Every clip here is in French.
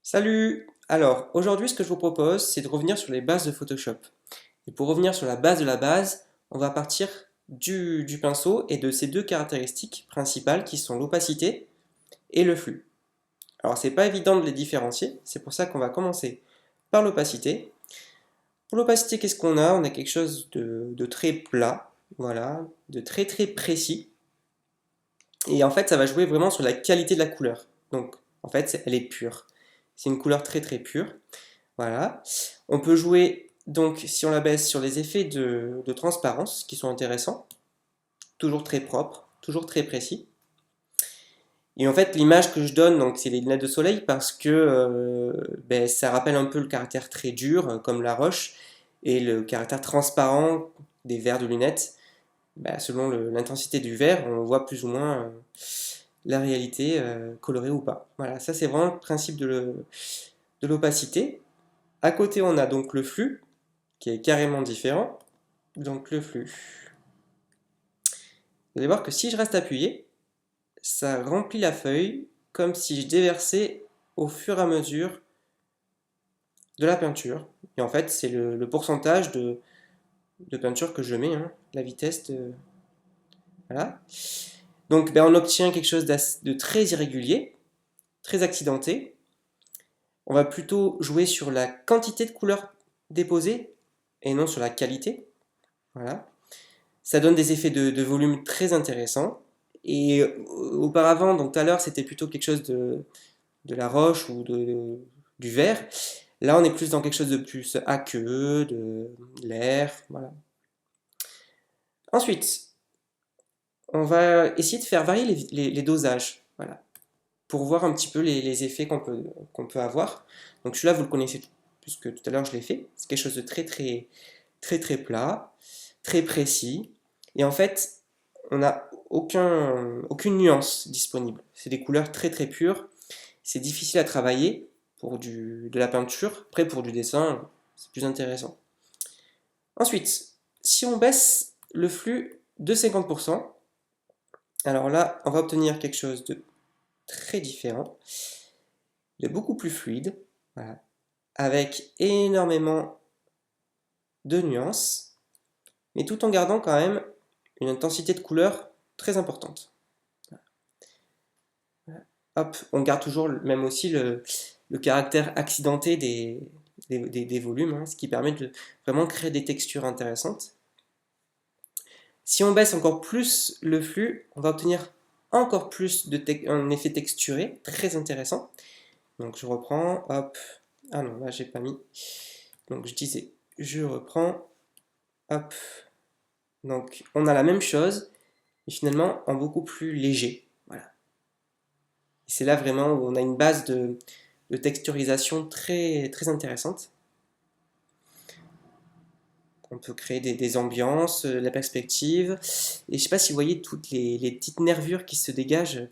Salut! Alors, aujourd'hui, ce que je vous propose, c'est de revenir sur les bases de Photoshop. Et pour revenir sur la base de la base, on va partir du pinceau et de ces deux caractéristiques principales qui sont l'opacité et le flux. Alors, c'est pas évident de les différencier, c'est pour ça qu'on va commencer par l'opacité. Pour l'opacité, qu'est-ce qu'on a? On a quelque chose de très plat, voilà, de très très précis. Et en fait, ça va jouer vraiment sur la qualité de la couleur. Donc, en fait, elle est pure. C'est une couleur très très pure. Voilà. On peut jouer, donc, si on la baisse, sur les effets de transparence qui sont intéressants. Toujours très propre, toujours très précis. Et en fait, l'image que je donne, donc, c'est les lunettes de soleil parce que ça rappelle un peu le caractère très dur, comme la roche, et le caractère transparent des verres de lunettes. Selon l'intensité du verre, on voit plus ou moins la réalité colorée ou pas. Voilà, ça c'est vraiment le principe de l'opacité. À côté, on a donc le flux, qui est carrément différent. Donc le flux. Vous allez voir que si je reste appuyé, ça remplit la feuille comme si je déversais au fur et à mesure de la peinture. Et en fait, c'est le pourcentage de peinture que je mets, hein, la vitesse de... Voilà. Donc on obtient quelque chose de très irrégulier, très accidenté. On va plutôt jouer sur la quantité de couleurs déposées et non sur la qualité. Voilà. Ça donne des effets de volume très intéressants. Et auparavant, donc tout à l'heure, c'était plutôt quelque chose de la roche ou du verre. Là, on est plus dans quelque chose de plus aqueux, de l'air. Voilà. Ensuite, on va essayer de faire varier les dosages. Voilà. Pour voir un petit peu les effets qu'on peut avoir. Donc celui-là, vous le connaissez puisque tout à l'heure je l'ai fait. C'est quelque chose de très très très très plat, très précis. Et en fait, on n'a aucune nuance disponible. C'est des couleurs très très pures. C'est difficile à travailler pour de la peinture. Après, pour du dessin, c'est plus intéressant. Ensuite, si on baisse le flux de 50%, alors là, on va obtenir quelque chose de très différent, de beaucoup plus fluide, voilà, avec énormément de nuances, mais tout en gardant quand même une intensité de couleur très importante. Hop, on garde toujours même aussi le caractère accidenté des volumes, hein, ce qui permet de vraiment créer des textures intéressantes. Si on baisse encore plus le flux, on va obtenir encore plus un effet texturé très intéressant. Donc je reprends, hop, ah non, là j'ai pas mis. Donc je disais, je reprends, hop. Donc on a la même chose, mais finalement en beaucoup plus léger. Voilà. Et c'est là vraiment où on a une base de texturisation très, très intéressante. On peut créer des ambiances, la perspective. Et je sais pas si vous voyez toutes les petites nervures qui se dégagent.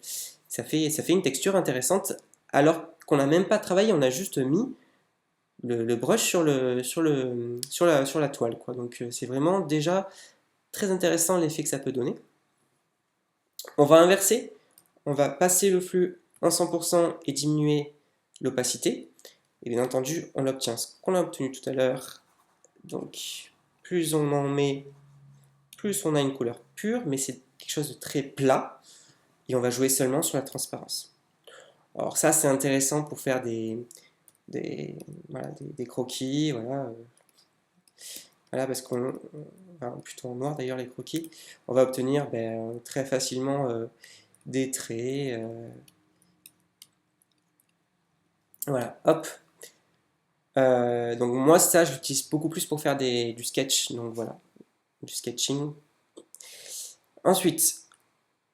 Ça fait une texture intéressante alors qu'on n'a même pas travaillé, on a juste mis le brush sur la toile, quoi. Donc c'est vraiment déjà très intéressant l'effet que ça peut donner. On va inverser, on va passer le flux en 100% et diminuer l'opacité. Et bien entendu, on obtient ce qu'on a obtenu tout à l'heure. Donc plus on en met, plus on a une couleur pure, mais c'est quelque chose de très plat. Et on va jouer seulement sur la transparence. Alors ça, c'est intéressant pour faire des, voilà, des croquis, voilà. Voilà, parce enfin, plutôt en noir d'ailleurs les croquis, on va obtenir très facilement des traits. Voilà, hop. Donc moi ça, je l'utilise beaucoup plus pour faire du sketch, donc voilà, du sketching. Ensuite,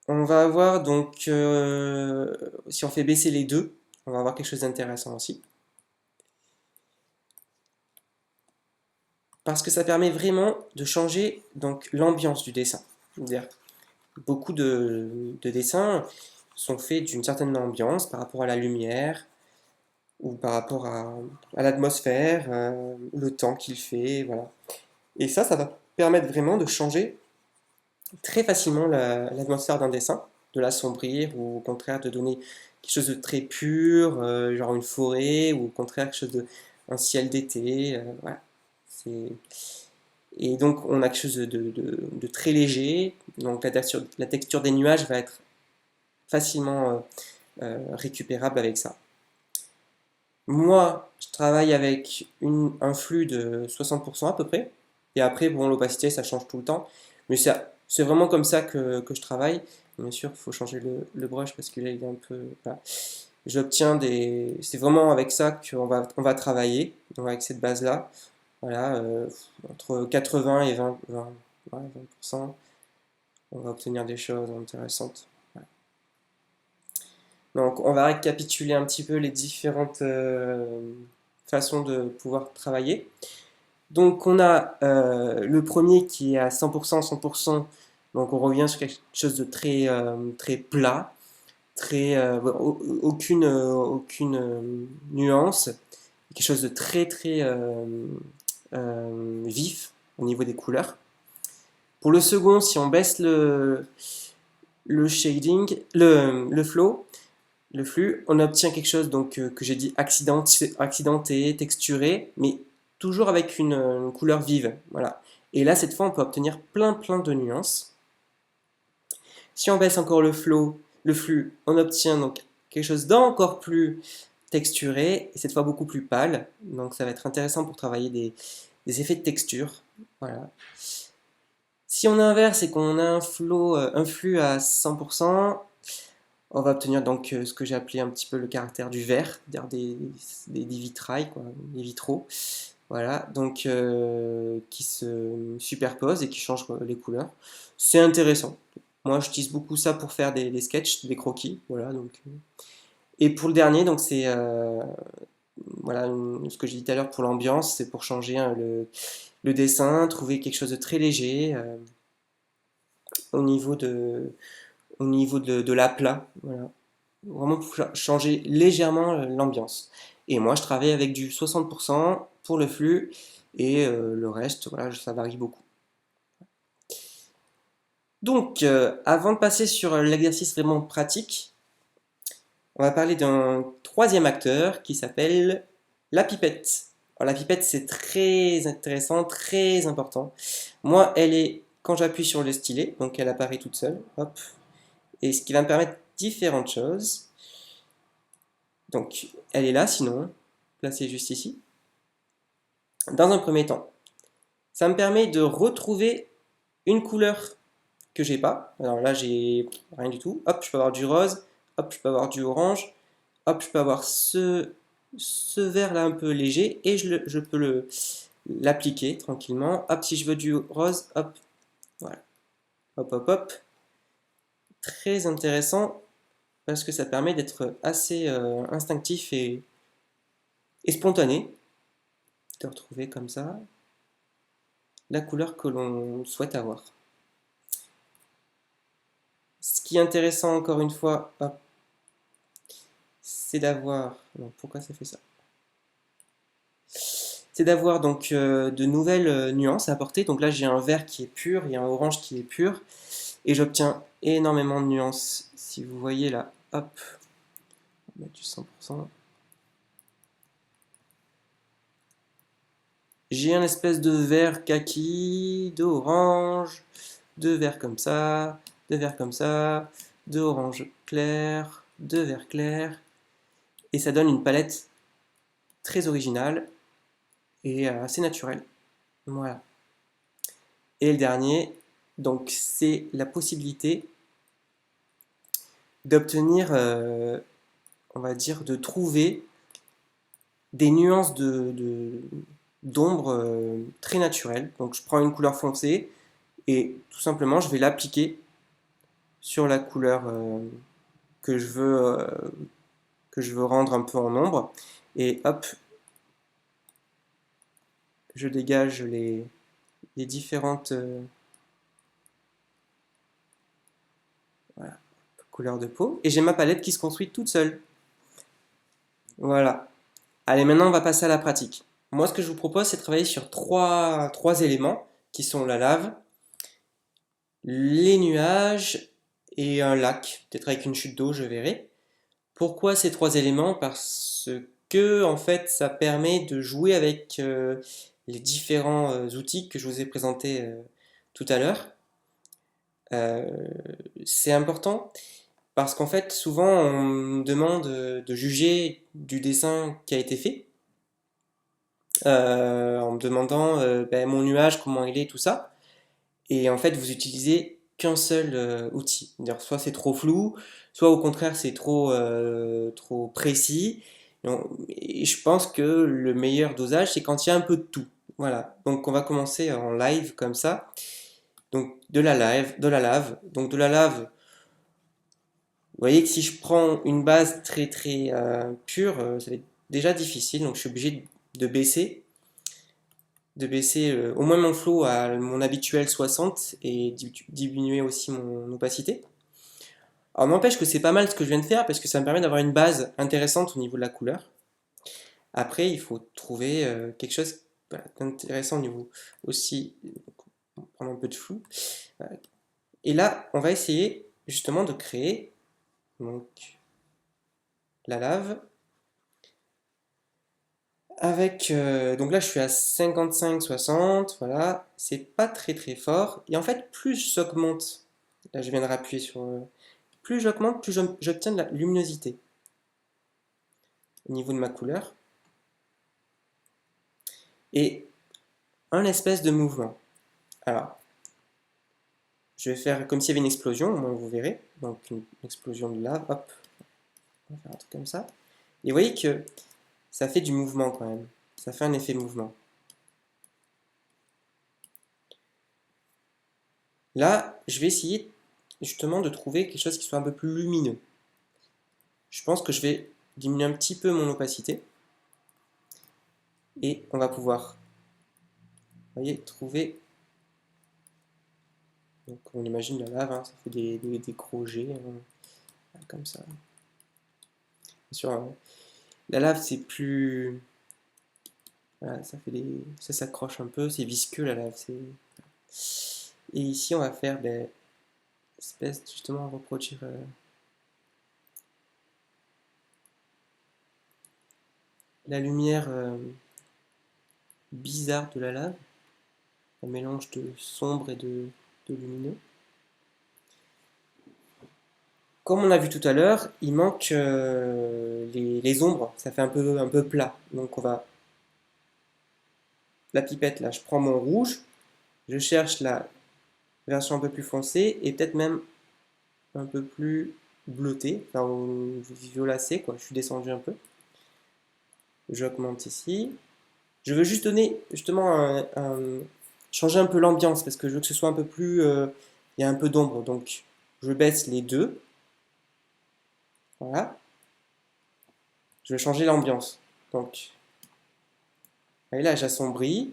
on va avoir donc, si on fait baisser les deux, on va avoir quelque chose d'intéressant aussi. Parce que ça permet vraiment de changer donc l'ambiance du dessin. C'est-à-dire, beaucoup de dessins sont faits d'une certaine ambiance par rapport à la lumière ou par rapport à l'atmosphère, le temps qu'il fait, voilà. Et ça va permettre vraiment de changer très facilement l'atmosphère d'un dessin, de l'assombrir ou au contraire de donner quelque chose de très pur, genre une forêt, ou au contraire quelque chose de un ciel d'été. Voilà. C'est- Et donc on a quelque chose de très léger. Donc la texture des nuages va être facilement récupérable avec ça. Moi, je travaille avec un flux de 60% à peu près. Et après, bon, l'opacité, ça change tout le temps. Mais c'est vraiment comme ça que je travaille. Bien sûr, il faut changer le brush parce que là, il est un peu... Voilà. J'obtiens des... C'est vraiment avec ça on va travailler, donc avec cette base-là. Voilà, entre 80 et 20, ouais, 20%, on va obtenir des choses intéressantes. Voilà. Donc, on va récapituler un petit peu les différentes façons de pouvoir travailler. Donc, on a le premier qui est à 100%, 100%. Donc, on revient sur quelque chose de très plat, aucune nuance, quelque chose de très vif au niveau des couleurs. Pour le second, si on baisse le shading, le flow, le flux, on obtient quelque chose donc que j'ai dit accidenté, texturé, mais toujours avec une couleur vive. Voilà. Et là, cette fois, on peut obtenir plein de nuances. Si on baisse encore le flux, on obtient donc quelque chose d'encore plus texturé, et cette fois beaucoup plus pâle. Donc ça va être intéressant pour travailler des effets de texture. Voilà. Si on inverse et qu'on a un flux à 100%, on va obtenir donc ce que j'ai appelé un petit peu le caractère du verre, c'est-à-dire des vitrails, quoi, des vitraux. Voilà, donc qui se superposent et qui changent les couleurs. C'est intéressant. Moi, j'utilise beaucoup ça pour faire des sketchs, des croquis. Voilà, donc, et pour le dernier, donc c'est voilà, ce que j'ai dit tout à l'heure pour l'ambiance, c'est pour changer hein, le dessin, trouver quelque chose de très léger au niveau de l'aplat. Voilà. Vraiment pour changer légèrement l'ambiance. Et moi, je travaille avec du 60% pour le flux et le reste, voilà, ça varie beaucoup. Donc, avant de passer sur l'exercice vraiment pratique, on va parler d'un troisième acteur qui s'appelle la pipette. Alors, la pipette, c'est très intéressant, très important. Moi, elle est quand j'appuie sur le stylet, donc elle apparaît toute seule, hop, et ce qui va me permettre différentes choses. Donc, elle est là, sinon, placée juste ici. Dans un premier temps, ça me permet de retrouver une couleur que j'ai pas. Alors là, j'ai rien du tout. Hop, je peux avoir du rose. Hop, je peux avoir du orange. Hop, je peux avoir ce vert là un peu léger et je peux l'appliquer tranquillement. Hop, si je veux du rose, hop, voilà. Hop, hop, hop. Très intéressant parce que ça permet d'être assez instinctif et spontané, de retrouver comme ça la couleur que l'on souhaite avoir. Ce qui est intéressant encore une fois, hop, c'est d'avoir... Non, pourquoi ça fait ça? C'est d'avoir donc de nouvelles nuances à apporter. Donc là j'ai un vert qui est pur et un orange qui est pur. Et j'obtiens énormément de nuances. Si vous voyez là, hop, on va mettre du 100%. J'ai un espèce de vert kaki, d'orange, de vert comme ça, de vert comme ça, d'orange clair, de vert clair. Et ça donne une palette très originale et assez naturelle. Voilà. Et le dernier, donc c'est la possibilité d'obtenir, on va dire, de trouver des nuances d'ombre très naturelles. Donc je prends une couleur foncée et tout simplement je vais l'appliquer sur la couleur que je veux, euh, que je veux rendre un peu en ombre. Et hop, je dégage les différentes voilà, couleurs de peau. Et j'ai ma palette qui se construit toute seule. Voilà. Allez, maintenant on va passer à la pratique. Moi, ce que je vous propose, c'est de travailler sur trois éléments qui sont la lave, les nuages et un lac, peut-être avec une chute d'eau, je verrai. Pourquoi ces trois éléments? Parce que en fait, ça permet de jouer avec les différents outils que je vous ai présentés tout à l'heure. Euh, c'est important parce qu'en fait, souvent, on me demande de juger du dessin qui a été fait, en me demandant ben, mon nuage, comment il est, tout ça. Et en fait, vous utilisez qu'un seul outil. C'est-à-dire, soit c'est trop flou, soit au contraire c'est trop précis. Et je pense que le meilleur dosage, c'est quand il y a un peu de tout. Voilà. Donc on va commencer en live comme ça. Donc de la lave. Donc de la lave, vous voyez que si je prends une base très pure, ça va être déjà difficile. Donc je suis obligé de baisser au moins mon flow à mon habituel 60 et diminuer aussi mon opacité. Alors n'empêche que c'est pas mal ce que je viens de faire parce que ça me permet d'avoir une base intéressante au niveau de la couleur. Après, il faut trouver quelque chose voilà, d'intéressant au niveau aussi, on va prendre un peu de flou. Et là, on va essayer justement de créer donc, la lave avec donc là je suis à 55-60, voilà, c'est pas très fort. Et en fait, plus j'augmente, là je viens de rappuyer sur plus j'augmente, plus j'obtiens de la luminosité au niveau de ma couleur et un espèce de mouvement. Alors, je vais faire comme s'il y avait une explosion, au moins vous verrez. Donc une explosion de lave, hop, on va faire un truc comme ça. Et vous voyez que ça fait du mouvement quand même. Ça fait un effet mouvement. Là, je vais essayer justement de trouver quelque chose qui soit un peu plus lumineux. Je pense que je vais diminuer un petit peu mon opacité. Et on va pouvoir, vous voyez, trouver. Donc on imagine la lave, hein, ça fait des gros jets, hein, comme ça. Bien sûr, hein, la lave c'est plus. Voilà, ça s'accroche un peu, c'est visqueux la lave. Et ici, on va faire des espèces, justement, reproduire la lumière bizarre de la lave, un mélange de sombre et de lumineux. Comme on a vu tout à l'heure, il manque les ombres, ça fait un peu plat. Donc on va, la pipette là, je prends mon rouge, je cherche la version un peu plus foncée et peut-être même un peu plus bleutée, enfin violacée quoi, je suis descendu un peu. J'augmente ici. Je veux juste donner justement changer un peu l'ambiance parce que je veux que ce soit un peu plus, il y a un peu d'ombre, donc je baisse les deux, voilà. Je vais changer l'ambiance, donc et là j'assombris.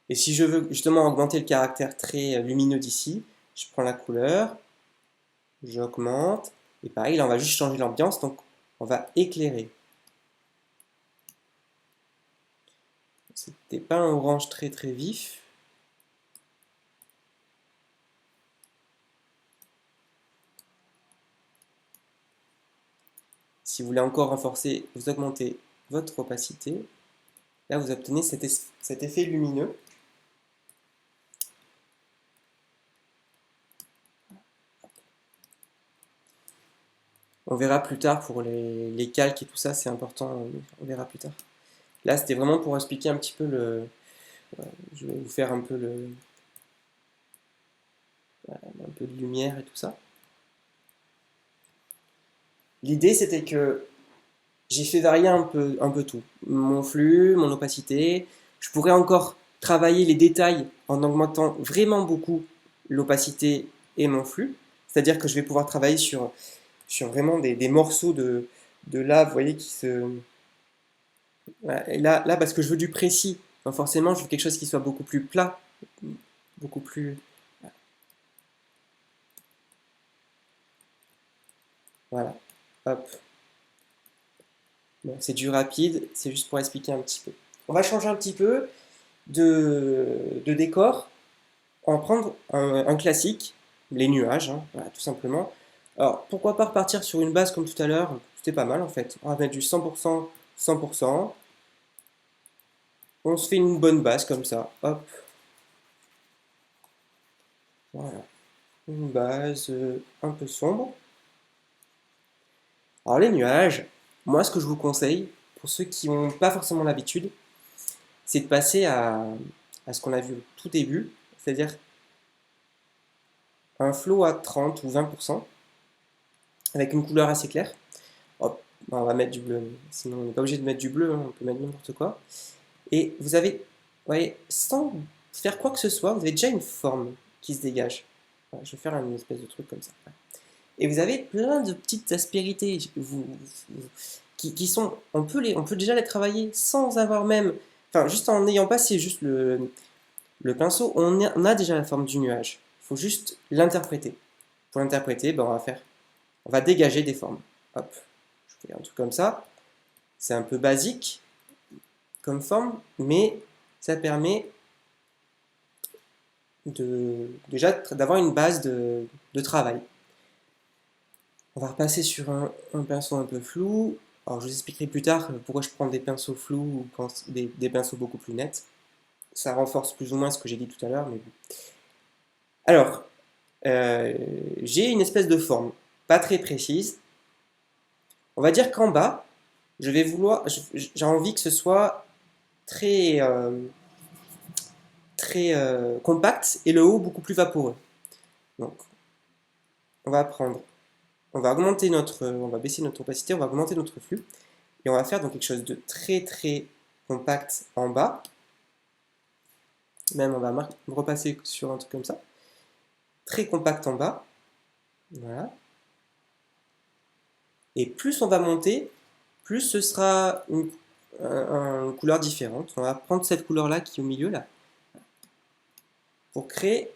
Et si je veux justement augmenter le caractère très lumineux d'ici, je prends la couleur, j'augmente, et pareil, là on va juste changer l'ambiance, donc on va éclairer. C'était pas un orange très vif. Si vous voulez encore renforcer, vous augmentez votre opacité. Là, vous obtenez cet effet lumineux. On verra plus tard pour les calques et tout ça, c'est important, on verra plus tard. Là, c'était vraiment pour expliquer un petit peu le... Je vais vous faire un peu un peu de lumière et tout ça. L'idée, c'était que j'ai fait varier un peu tout. Mon flux, mon opacité. Je pourrais encore travailler les détails en augmentant vraiment beaucoup l'opacité et mon flux. C'est-à-dire que je vais pouvoir travailler sur vraiment des morceaux de lave, vous voyez, qui se... Voilà. Et là, parce que je veux du précis, donc forcément, je veux quelque chose qui soit beaucoup plus plat, beaucoup plus... Voilà. Hop. Bon, c'est du rapide, c'est juste pour expliquer un petit peu. On va changer un petit peu de décor. On va prendre un classique, les nuages, hein, voilà, tout simplement. Alors, pourquoi pas repartir sur une base comme tout à l'heure? C'était pas mal en fait. On va mettre du 100%, 100%. On se fait une bonne base comme ça. Hop, voilà. Une base un peu sombre. Alors les nuages, moi ce que je vous conseille, pour ceux qui n'ont pas forcément l'habitude, c'est de passer à ce qu'on a vu au tout début, c'est-à-dire un flow à 30 ou 20%, avec une couleur assez claire. Hop, on va mettre du bleu, sinon on n'est pas obligé de mettre du bleu, hein, on peut mettre n'importe quoi. Et vous avez, vous voyez, sans faire quoi que ce soit, vous avez déjà une forme qui se dégage. Voilà, je vais faire une espèce de truc comme ça. Et vous avez plein de petites aspérités qui sont, on peut déjà les travailler sans avoir même, enfin juste en n'ayant pas, c'est juste le pinceau, on a déjà la forme du nuage. Il faut juste l'interpréter. Pour l'interpréter, ben, on va dégager des formes. Hop, je fais un truc comme ça. C'est un peu basique comme forme, mais ça permet déjà d'avoir une base de travail. On va repasser sur un pinceau un peu flou. Alors je vous expliquerai plus tard pourquoi je prends des pinceaux flous ou des pinceaux beaucoup plus nets. Ça renforce plus ou moins ce que j'ai dit tout à l'heure, mais bon. Alors, euh, j'ai une espèce de forme, pas très précise. On va dire qu'en bas, j'ai envie que ce soit très, très compact et le haut beaucoup plus vaporeux. Donc, on va prendre, on va baisser notre opacité, on va augmenter notre flux et on va faire donc quelque chose de très très compact en bas. Même on va repasser sur un truc comme ça. Très compact en bas. Voilà. Et plus on va monter, plus ce sera une couleur différente. On va prendre cette couleur-là qui est au milieu, là, pour créer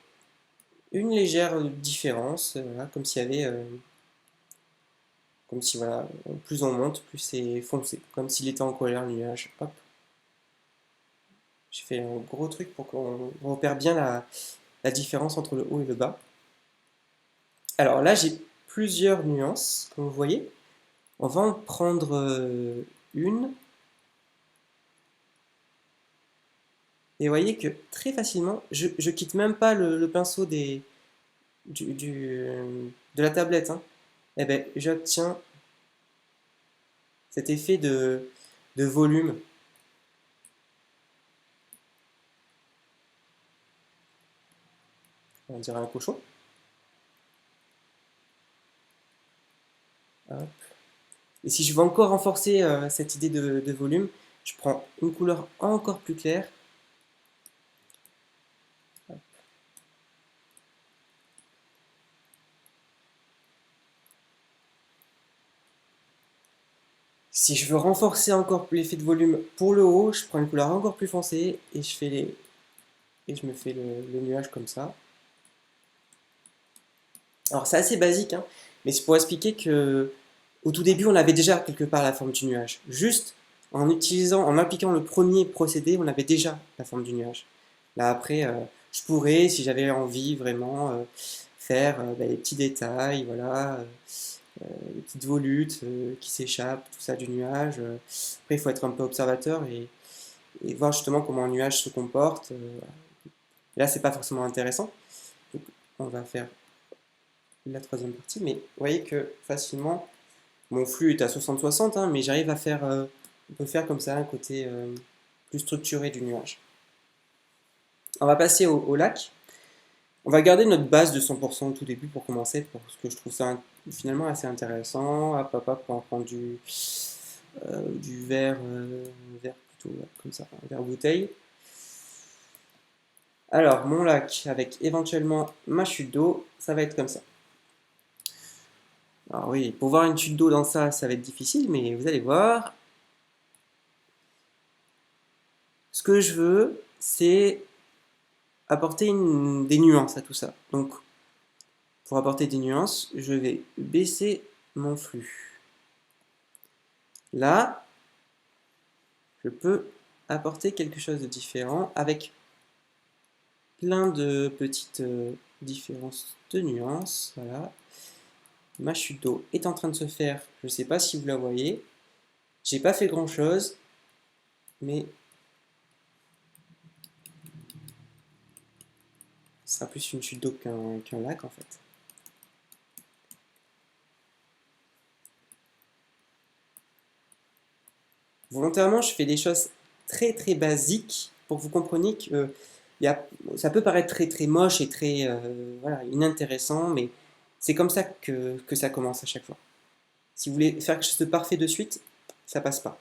une légère différence, voilà, comme s'il y avait, comme si, voilà, plus on monte, plus c'est foncé, comme s'il était en colère, le nuage. Hop. J'ai fait un gros truc pour qu'on repère bien la différence entre le haut et le bas. Alors là, j'ai plusieurs nuances, comme vous voyez. On va en prendre une. Et vous voyez que très facilement, je quitte même pas le pinceau de la tablette, hein. Et ben, j'obtiens cet effet de volume. On dirait un cochon. Hop. Et si je veux encore renforcer cette idée de volume, je prends une couleur encore plus claire. Si je veux renforcer encore l'effet de volume pour le haut, je prends une couleur encore plus foncée et je me fais le nuage comme ça. Alors c'est assez basique, hein, mais c'est pour expliquer que au tout début, on avait déjà quelque part la forme du nuage. Juste en appliquant le premier procédé, on avait déjà la forme du nuage. Là après, je pourrais, si j'avais envie vraiment, faire les petits détails, voilà, les petites volutes qui s'échappent, tout ça du nuage. Après, il faut être un peu observateur et voir justement comment un nuage se comporte. Là, c'est pas forcément intéressant. Donc, on va faire la troisième partie, mais vous voyez que facilement, mon flux est à 60-60, hein, mais j'arrive à faire, on peut faire comme ça un côté plus structuré du nuage. On va passer au lac. On va garder notre base de 100% au tout début pour commencer, parce que je trouve ça finalement assez intéressant. Hop, hop, hop, on va prendre du vert plutôt comme ça, un vert bouteille. Alors, mon lac avec éventuellement ma chute d'eau, ça va être comme ça. Alors oui, pour voir une chute d'eau dans ça, ça va être difficile, mais vous allez voir. Ce que je veux, c'est apporter des nuances à tout ça. Donc, pour apporter des nuances, je vais baisser mon flux. Là, je peux apporter quelque chose de différent avec plein de petites différences de nuances. Voilà. ma chute d'eau est en train de se faire. Je ne sais pas si vous la voyez. J'ai pas fait grand chose, mais ce sera plus une chute d'eau qu'un lac en fait. Volontairement, je fais des choses très très basiques pour que vous compreniez que ça peut paraître très très moche et très voilà, inintéressant, mais c'est comme ça que ça commence à chaque fois. Si vous voulez faire quelque chose de parfait de suite, ça passe pas.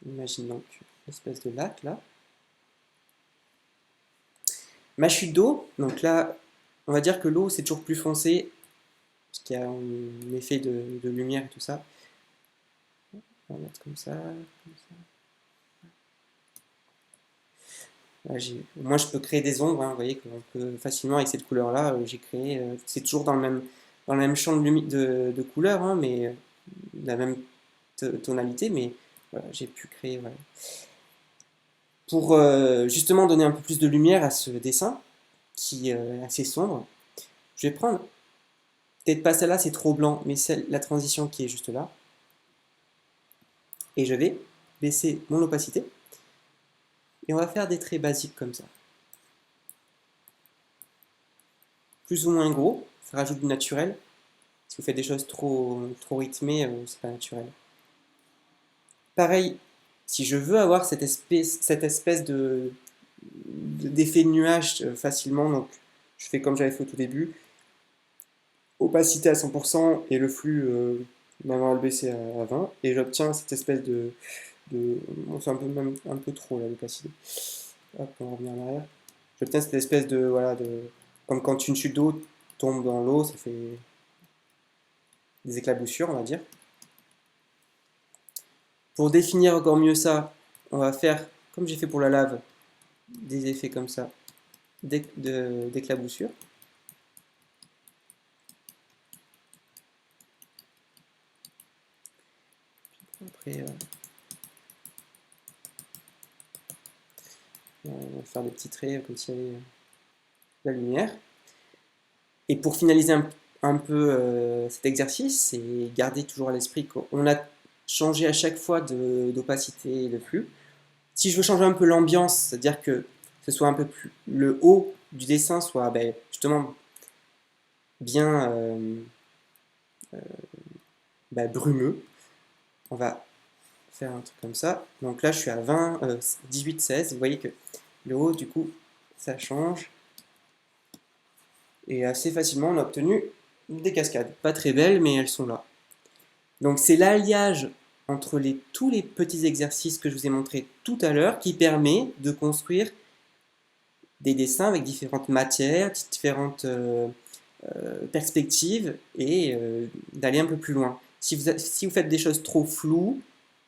Imagine donc une espèce de lac là. Ma chute d'eau, donc là, on va dire que l'eau c'est toujours plus foncé, parce qu'il y a un effet de lumière et tout ça. On va mettre comme ça, comme ça. Là, moi, je peux créer des ombres, hein, vous voyez qu'on peut facilement, avec cette couleur-là, j'ai créé, c'est toujours dans le même champ de couleurs, hein, mais la même tonalité, mais voilà, j'ai pu créer, voilà. Pour justement donner un peu plus de lumière à ce dessin, qui est assez sombre, je vais prendre, peut-être pas celle-là, c'est trop blanc, mais la transition qui est juste là, et je vais baisser mon opacité, et on va faire des traits basiques comme ça. Plus ou moins gros, ça rajoute du naturel. Si vous faites des choses trop rythmées, c'est pas naturel. Pareil, si je veux avoir cette espèce d'effet de nuage facilement, donc je fais comme j'avais fait au tout début, opacité à 100% et le flux, maintenant à le baisser à 20, et j'obtiens cette espèce bon, c'est même un peu trop là l'opacité. Hop, on revient en arrière. J'obtiens cette espèce voilà, comme quand une chute d'eau tombe dans l'eau, ça fait des éclaboussures, on va dire. Pour définir encore mieux ça, on va faire, comme j'ai fait pour la lave, des effets comme ça, d'éclaboussure. Après, on va faire des petits traits comme s'il y avait la lumière. Et pour finaliser un peu cet exercice, c'est garder toujours à l'esprit qu'on a changé à chaque fois d'opacité et de flux. Si je veux changer un peu l'ambiance, c'est-à-dire que ce soit un peu plus le haut du dessin soit justement bien brumeux, on va faire un truc comme ça. Donc là, je suis à 20, 18, 16. Vous voyez que le haut, du coup, ça change. Et assez facilement, on a obtenu des cascades. Pas très belles, mais elles sont là. Donc c'est l'alliage entre tous les petits exercices que je vous ai montrés tout à l'heure qui permet de construire des dessins avec différentes matières, différentes perspectives et d'aller un peu plus loin. Si vous faites des choses trop floues,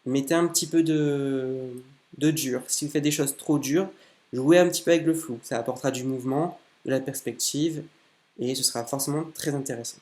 mettez un petit peu de dur. Si vous faites des choses trop dures, jouez un petit peu avec le flou. Ça apportera du mouvement, de la perspective et ce sera forcément très intéressant.